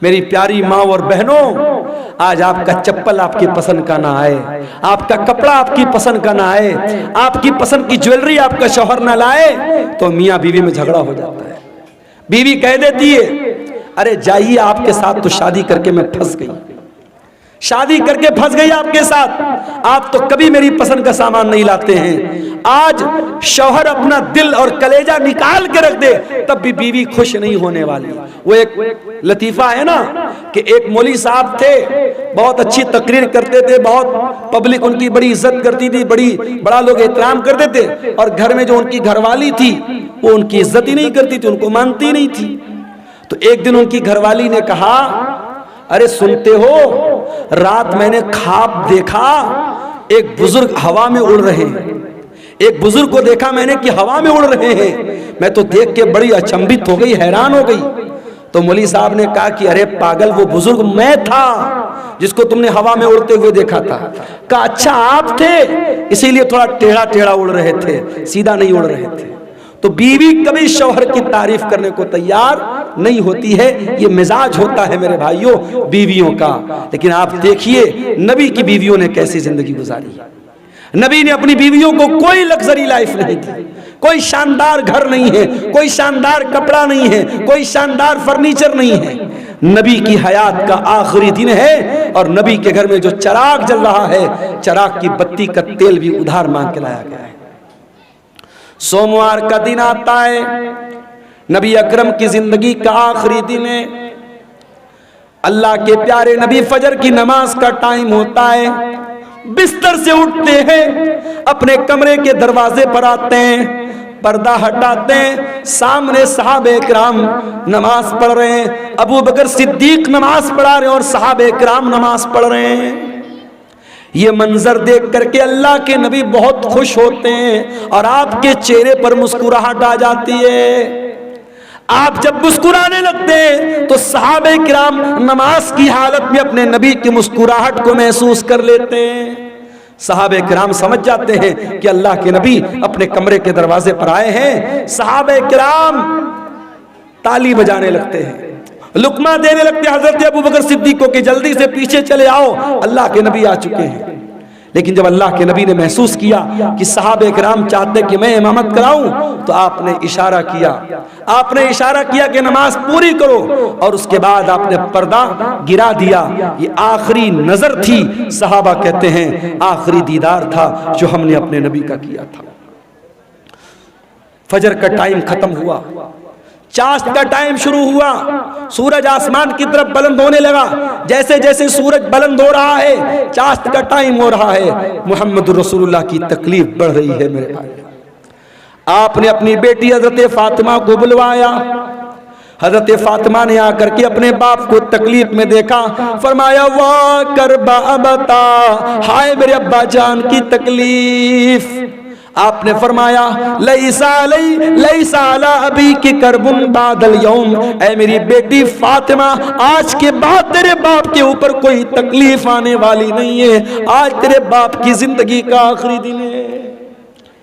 میری پیاری ماں اور بہنوں، آج آپ کا چپل آپ کی پسند کا نہ آئے، آپ کا کپڑا آپ کی پسند کا نہ آئے، آپ کی پسند کی جویلری آپ کا شوہر نہ لائے تو میاں بیوی میں جھگڑا ہو جاتا ہے۔ بیوی کہہ دیتی ہے ارے جائیے آپ کے ساتھ تو شادی کر کے میں پھنس گئی، شادی کر کے پھنس گئی آپ کے ساتھ، آپ تو کبھی میری پسند کا سامان نہیں لاتے ہیں۔ آج شوہر اپنا دل اور کلیجہ نکال کے رکھ دے تب بھی بیوی خوش نہیں ہونے والی۔ وہ ایک لطیفہ ہے نا کہ ایک مولوی صاحب تھے، بہت اچھی تقریر کرتے تھے، بہت پبلک ان کی بڑی عزت کرتی تھی، بڑا لوگ احترام کرتے تھے، اور گھر میں جو ان کی گھر والی تھی وہ ان کی عزت ہی نہیں کرتی تھی، ان کو مانتی نہیں تھی۔ تو ایک دن ان کی گھر والی نے کہا ارے سنتے ہو، رات میں نے خواب دیکھا ایک بزرگ ہوا میں اڑ رہے ہیں، ایک بزرگ کو دیکھا میں نے کہ ہوا میں اڑ رہے ہیں، میں تو دیکھ کے بڑی اچنبھت ہو گئی، حیران ہو گئی۔ تو مولوی صاحب نے کہا کہ ارے پاگل، وہ بزرگ میں تھا جس کو تم نے ہوا میں اڑتے ہوئے دیکھا تھا۔ کہا اچھا آپ تھے، اسی لیے تھوڑا ٹیڑھا ٹیڑھا اڑ رہے تھے، سیدھا نہیں اڑ رہے تھے۔ تو بیوی کبھی شوہر کی تعریف کرنے کو تیار نہیں ہوتی ہے، یہ مزاج ہوتا ہے میرے بھائیوں بیویوں کا۔ لیکن آپ دیکھیے نبی کی بیویوں نے کیسی زندگی گزاری۔ نبی نے اپنی بیویوں کو کوئی لگژری لائف نہیں دی، کوئی شاندار گھر نہیں ہے، کوئی شاندار کپڑا نہیں ہے، کوئی شاندار فرنیچر نہیں ہے۔ نبی کی حیات کا آخری دن ہے اور نبی کے گھر میں جو چراغ جل رہا ہے، چراغ کی بتی کا تیل بھی ادھار مانگ کے لایا گیا ہے۔ سوموار کا دن آتا ہے، نبی اکرم کی زندگی کا آخری دن ہے، اللہ کے پیارے نبی فجر کی نماز کا ٹائم ہوتا ہے، بستر سے اٹھتے ہیں، اپنے کمرے کے دروازے پر آتے ہیں، پردہ ہٹاتے ہیں، سامنے صحابہ کرام نماز پڑھ رہے ہیں، ابو بکر صدیق نماز پڑھا رہے ہیں اور صحابہ کرام نماز پڑھ رہے ہیں۔ یہ منظر دیکھ کر کے اللہ کے نبی بہت خوش ہوتے ہیں اور آپ کے چہرے پر مسکراہٹ آ جاتی ہے۔ آپ جب مسکرانے لگتے ہیں تو صحابہ کرام نماز کی حالت میں اپنے نبی کی مسکراہٹ کو محسوس کر لیتے ہیں۔ صحابہ کرام سمجھ جاتے ہیں کہ اللہ کے نبی اپنے کمرے کے دروازے پر آئے ہیں۔ صحابہ کرام تالی بجانے لگتے ہیں، لقمہ دینے لگتے ہیں حضرت ابو بکر صدیق کو کہ جلدی سے پیچھے چلے آؤ، اللہ کے نبی آ چکے ہیں۔ لیکن جب اللہ کے نبی نے محسوس کیا کہ صحابہ کرام چاہتے کہ میں امامت کراؤں تو آپ نے اشارہ کیا کہ نماز پوری کرو، اور اس کے بعد آپ نے پردہ گرا دیا۔ یہ آخری نظر تھی، صحابہ کہتے ہیں آخری دیدار تھا جو ہم نے اپنے نبی کا کیا تھا۔ فجر کا ٹائم ختم ہوا، چاشت کا ٹائم شروع ہوا، سورج آسمان کی طرف بلند ہونے لگا۔ جیسے جیسے سورج بلند ہو رہا ہے چاشت کا ٹائم ہو رہا ہے، محمد رسول اللہ کی تکلیف بڑھ رہی ہے میرے بھائی۔ آپ نے اپنی بیٹی حضرت فاطمہ کو بلوایا، حضرت فاطمہ نے آ کر کے اپنے باپ کو تکلیف میں دیکھا، فرمایا واہ کربا ابتا، ہائے میرے ابا جان کی تکلیف۔ آپ نے فرمایا لیسا علی ابی کی کربن بعد اليوم، اے میری بیٹی فاطمہ آج کے بعد تیرے باپ کے اوپر کوئی تکلیف آنے والی نہیں ہے، آج تیرے باپ کی زندگی کا آخری دن ہے۔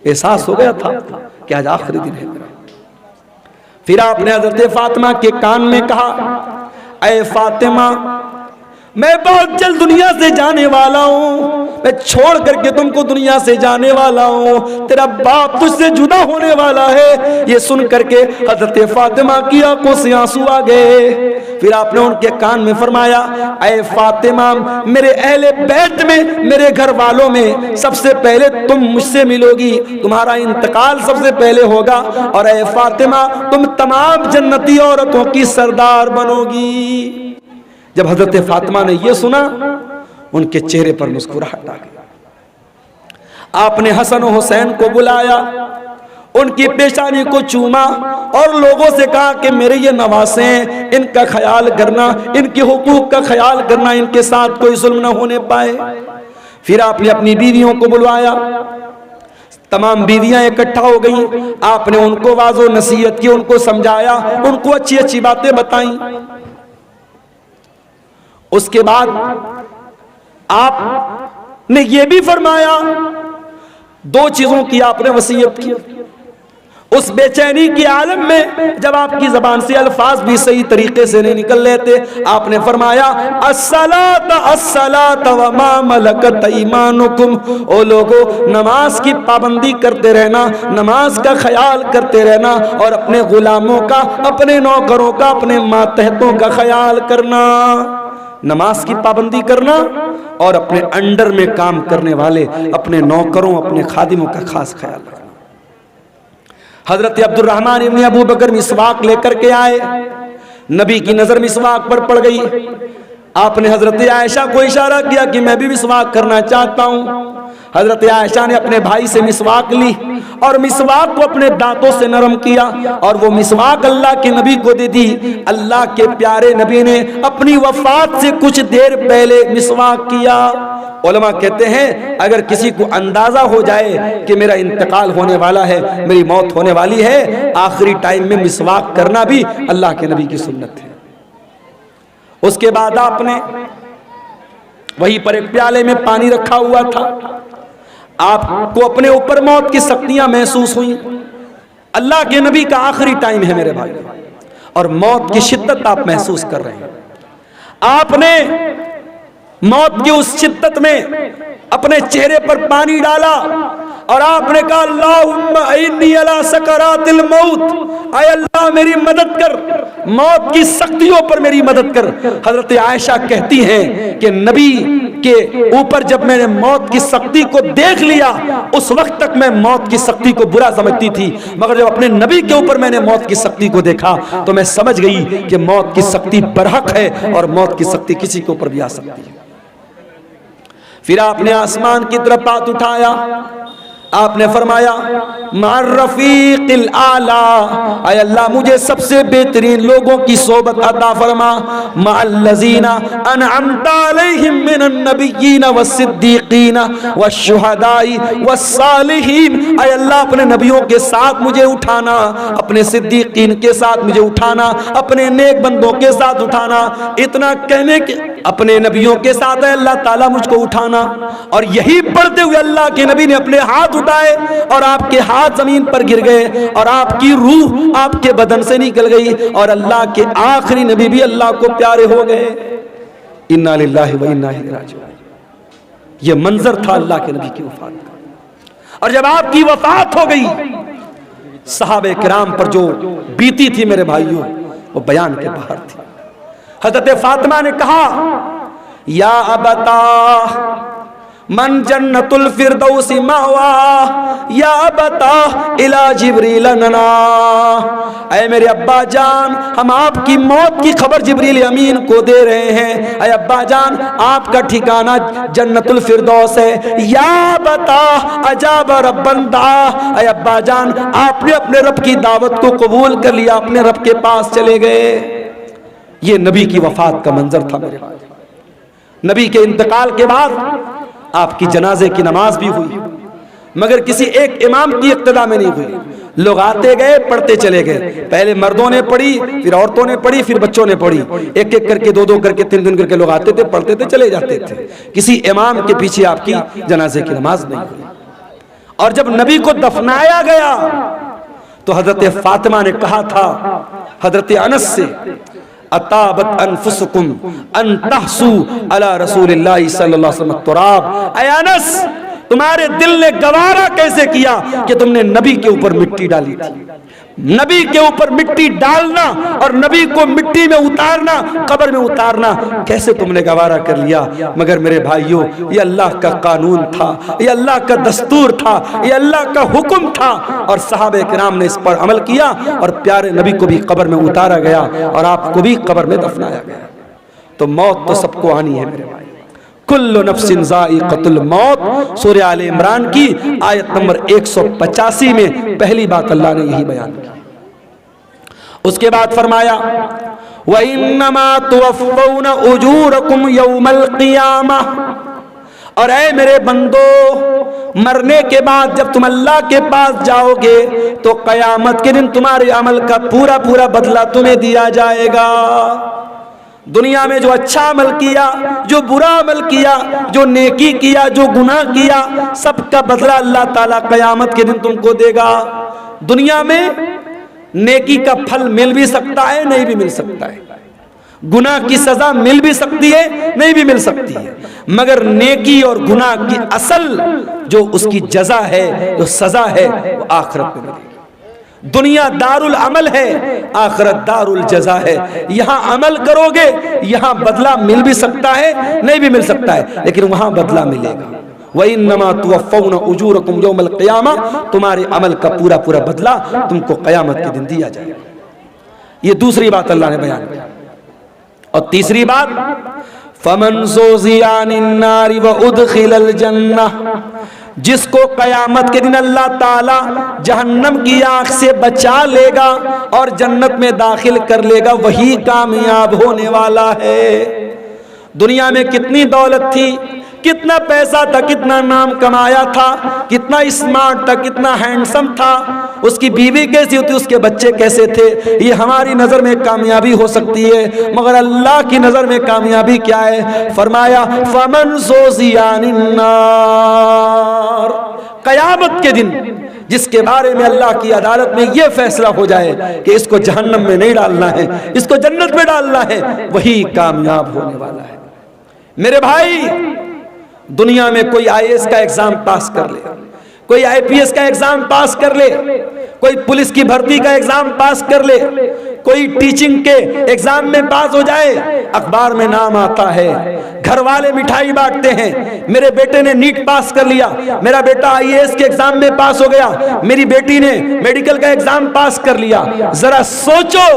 احساس ہو گیا تھا کہ آج آخری دن ہے میرا۔ پھر آپ نے حضرت فاطمہ کے کان میں کہا اے فاطمہ میں بہت جلد دنیا سے جانے والا ہوں، میں چھوڑ کر کے تم کو دنیا سے جانے والا ہوں، تیرا باپ تجھ سے جدا ہونے والا ہے۔ یہ سن کر کے حضرت فاطمہ کی آنکھوں سے آنسو آ گئے۔ پھر آپ نے ان کے کان میں فرمایا اے فاطمہ میرے اہل بیت میں، میرے گھر والوں میں سب سے پہلے تم مجھ سے ملو گی، تمہارا انتقال سب سے پہلے ہوگا، اور اے فاطمہ تم تمام جنتی عورتوں کی سردار بنو گی۔ جب حضرت فاطمہ نے یہ سنا ان کے چہرے پر مسکراہٹ آ گئی۔ آپ نے حسن و حسین کو بلایا، ان کی پیشانی کو چوما اور لوگوں سے کہا کہ میرے یہ نواسے ہیں، ان کا خیال کرنا، ان کے حقوق کا خیال کرنا، ان کے ساتھ کوئی ظلم نہ ہونے پائے۔ پھر آپ نے اپنی بیویوں کو بلوایا، تمام بیویاں اکٹھا ہو گئیں، آپ نے ان کو واعظ و نصیحت کی، ان کو سمجھایا، ان کو اچھی اچھی باتیں بتائیں۔ اس کے بعد آپ نے یہ بھی فرمایا، دو چیزوں کی آپ نے وصیت کی۔ اس بے چینی کی عالم میں جب آپ کی زبان سے الفاظ بھی صحیح طریقے سے نہیں نکل لیتے، آپ نے فرمایا الصلاۃ الصلاۃ وما ملکت ایمانکم، او لوگو نماز کی پابندی کرتے رہنا، نماز کا خیال کرتے رہنا، اور اپنے غلاموں کا، اپنے نوکروں کا، اپنے ماتحتوں کا خیال کرنا۔ نماز کی پابندی کرنا اور اپنے انڈر میں کام کرنے والے اپنے نوکروں، اپنے خادموں کا خاص خیال رکھنا۔ حضرت عبد الرحمن ابن ابو بکر مسواک لے کر کے آئے، نبی کی نظر مسواک پر پڑ گئی، آپ نے حضرت عائشہ کو اشارہ کیا کہ میں بھی مسواک کرنا چاہتا ہوں۔ حضرت عائشہ نے اپنے بھائی سے مسواک لی اور مسواک کو اپنے دانتوں سے نرم کیا اور وہ مسواک اللہ کے نبی کو دے دی۔ اللہ کے پیارے نبی نے اپنی وفات سے کچھ دیر پہلے مسواک کیا۔ علماء کہتے ہیں اگر کسی کو اندازہ ہو جائے کہ میرا انتقال ہونے والا ہے، میری موت ہونے والی ہے، آخری ٹائم میں مسواک کرنا بھی اللہ کے نبی کی سنت ہے۔ اس کے بعد آپ نے وہیں پر ایک پیالے میں پانی رکھا ہوا تھا، آپ کو اپنے اوپر موت کی سختیاں محسوس ہوئیں۔ اللہ کے نبی کا آخری ٹائم ہے میرے بھائی، اور موت کی شدت آپ محسوس کر رہے ہیں۔ آپ نے موت کی اس شدت میں اپنے چہرے پر پانی ڈالا اور آپ نے کہا اللہم انی علی سکرات الموت، اے اللہ میری مدد کر، موت کی سختیوں پر میری مدد کر۔ حضرت عائشہ کہتی ہیں کہ نبی کے اوپر جب میں نے موت کی سختی کو دیکھ لیا، اس وقت تک میں موت کی سختی کو برا سمجھتی تھی، مگر جب اپنے نبی کے اوپر میں نے موت کی سختی کو دیکھا تو میں سمجھ گئی کہ موت کی سختی برحق ہے اور موت کی سختی کسی کے اوپر بھی آ سکتی ہے۔ پھر آپ نے آسمان کی طرف ہاتھ اٹھایا، آپ نے فرمایا مع الرفیق الاعلی، اے اللہ مجھے سب سے بہترین لوگوں کی صحبت عطا فرما، مع الذین انعمت علیہم من النبیین والصدیقین والشہداء والصالحین، اے اللہ اپنے نبیوں کے ساتھ مجھے اٹھانا، اپنے صدیقین کے ساتھ مجھے اٹھانا، اپنے نیک بندوں کے ساتھ اٹھانا۔ اتنا کہنے کے اپنے نبیوں کے ساتھ اے اللہ تعالیٰ مجھ کو اٹھانا، اور یہی پڑھتے ہوئے اللہ کے نبی نے اپنے ہاتھ اٹھائے اور آپ کے ہاتھ زمین پر گر گئے اور آپ کی روح آپ کے بدن سے نکل گئی اور اللہ کے آخری نبی بھی اللہ کو پیارے ہو گئے۔ انا للہ و انا الیہ راجعون۔ یہ منظر تھا اللہ کے نبی کی وفات کا، اور جب آپ کی وفات ہو گئی صحابہ کرام پر جو بیتی تھی میرے بھائیوں وہ بیان کے باہر تھی۔ حضرت فاطمہ نے کہا یا ابتا من جنت الفردوس مأوا یا ابتا الی جبریل ننا، اے میرے ابا جان ہم آپ کی موت کی خبر جبریل امین کو دے رہے ہیں، اے ابا جان آپ کا ٹھکانہ جنت الفردوس ہے، یا ابتا اجاب ربن دعا، اے ابا جان آپ نے اپنے رب کی دعوت کو قبول کر لیا، اپنے رب کے پاس چلے گئے۔ یہ نبی کی وفات کا منظر تھا میرے بھائی۔ نبی کے انتقال کے بعد آپ کی جنازے کی نماز بھی ہوئی، مگر کسی ایک امام کی اقتداء میں نہیں ہوئی، لوگ آتے گئے پڑھتے چلے گئے، پہلے مردوں نے پڑھی، پھر عورتوں نے پڑھی، پھر بچوں نے پڑھی، ایک ایک کر کے دو دو کر کے تین تین کر کے لوگ آتے تھے، پڑھتے تھے، چلے جاتے تھے، کسی امام کے پیچھے آپ کی جنازے کی نماز نہیں ہوئی۔ اور جب نبی کو دفنایا گیا تو حضرت فاطمہ نے کہا تھا حضرت انس سے اطابت انفسکم ان تحسو علی رسول اللہ صلی اللہ علیہ وسلم التراب، اے انس تمہارے دل نے گوارا کیسے کیا کہ تم نے نبی کے اوپر مٹی ڈالی تھی؟ نبی کے اوپر مٹی ڈالنا اور نبی کو مٹی میں اتارنا، قبر میں اتارنا کیسے تم نے گوارا کر لیا؟ مگر میرے بھائیوں یہ اللہ کا قانون تھا، یہ اللہ کا دستور تھا، یہ اللہ کا حکم تھا، اور صحابہ کرام نے اس پر عمل کیا اور پیارے نبی کو بھی قبر میں اتارا گیا اور آپ کو بھی قبر میں دفنایا گیا۔ تو موت تو سب کو آنی ہے میرے بھائی، کل نفس ذائقۃ الموت، سورہ آل عمران کی آیت نمبر 185 میں پہلی بات اللہ نے یہی بیان کی۔ اس کے بعد فرمایا وَإِنَّمَا تُوَفَّوْنَ أُجُورَكُمْ يَوْمَ الْقِيَامَةِ، اور اے میرے بندو مرنے کے بعد جب تم اللہ کے پاس جاؤ گے تو قیامت کے دن تمہارے عمل کا پورا پورا بدلہ تمہیں دیا جائے گا۔ دنیا میں جو اچھا عمل کیا، جو برا عمل کیا، جو نیکی کیا، جو گناہ کیا، سب کا بدلہ اللہ تعالیٰ قیامت کے دن تم کو دے گا۔ دنیا میں نیکی کا پھل مل بھی سکتا ہے, نہیں بھی مل سکتا ہے, گناہ کی سزا مل بھی سکتی ہے, نہیں بھی مل سکتی ہے, مگر نیکی اور گناہ کی اصل جو اس کی جزا ہے, جو سزا ہے, وہ آخرت میں ملے گی. دنیا دار العمل ہے, آخرت دار الجزا ہے. یہاں عمل کرو گے, یہاں بدلہ مل بھی سکتا ہے, نہیں بھی مل سکتا ہے, لیکن وہاں بدلہ ملے گا. وَإِنَّمَا تُوَفَّوْنَ أُجُورَكُمْ يَوْمَ الْقِيَامَةِ, تمہارے عمل کا پورا پورا بدلہ تم کو قیامت کے دن دیا جائے گا. یہ دوسری بات اللہ نے بیان کی. اور تیسری بات, فَمَنْ زُحْزِحَ عَنِ النَّارِ وَأُدْخِلَ الْجَنَّةَ, جس کو قیامت کے دن اللہ تعالی جہنم کی آگ سے بچا لے گا اور جنت میں داخل کر لے گا, وہی کامیاب ہونے والا ہے. دنیا میں کتنی دولت تھی, کتنا پیسہ تھا, کتنا نام کمایا تھا, کتنا اسمارٹ تھا, کتنا ہینڈسم تھا, اس کی بیوی کیسی ہوتی, اس کے بچے کیسے تھے, یہ ہماری نظر میں کامیابی ہو سکتی ہے, مگر اللہ کی نظر میں کامیابی کیا ہے؟ فرمایا فَمَنْ زُحْزِحَ عَنِ النَّارِ, قیامت کے دن جس کے بارے میں اللہ کی عدالت میں یہ فیصلہ ہو جائے کہ اس کو جہنم میں نہیں ڈالنا ہے, اس کو جنت میں ڈالنا ہے, وہی کامیاب ہونے والا ہے. میرے بھائی, دنیا میں کوئی آئی ایس کا ایگزام پاس کر لے, کوئی آئی پی ایس کا ایگزام پاس کر لے, کوئی پولیس کی بھرتی کا ایگزام پاس کر لے, کوئی ٹیچنگ کے ایگزام میں پاس ہو جائے, اخبار میں نام آتا ہے, گھر والے مٹھائی بانٹتے ہیں, میرے بیٹے نے نیٹ پاس کر لیا, میرا بیٹا آئی اے ایس کے ایگزام میں پاس ہو گیا, میری بیٹی نے میڈیکل کا ایگزام پاس کر لیا. ذرا سوچو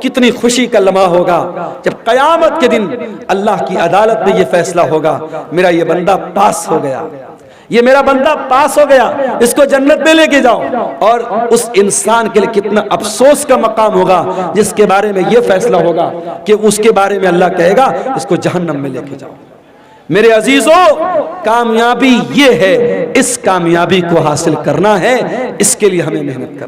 کتنی خوشی کا لمحہ ہوگا جب قیامت کے دن اللہ کی عدالت میں یہ فیصلہ ہوگا, میرا یہ بندہ پاس ہو گیا, یہ میرا بندہ پاس ہو گیا, اس کو جنت میں لے کے جاؤ. اور اس انسان کے لیے کتنا افسوس کا مقام ہوگا جس کے بارے میں یہ فیصلہ ہوگا کہ اس کے بارے میں اللہ کہے گا اس کو جہنم میں لے کے جاؤ. میرے عزیزو, کامیابی یہ ہے, اس کامیابی کو حاصل کرنا ہے, اس کے لیے ہمیں محنت کرنا ہے.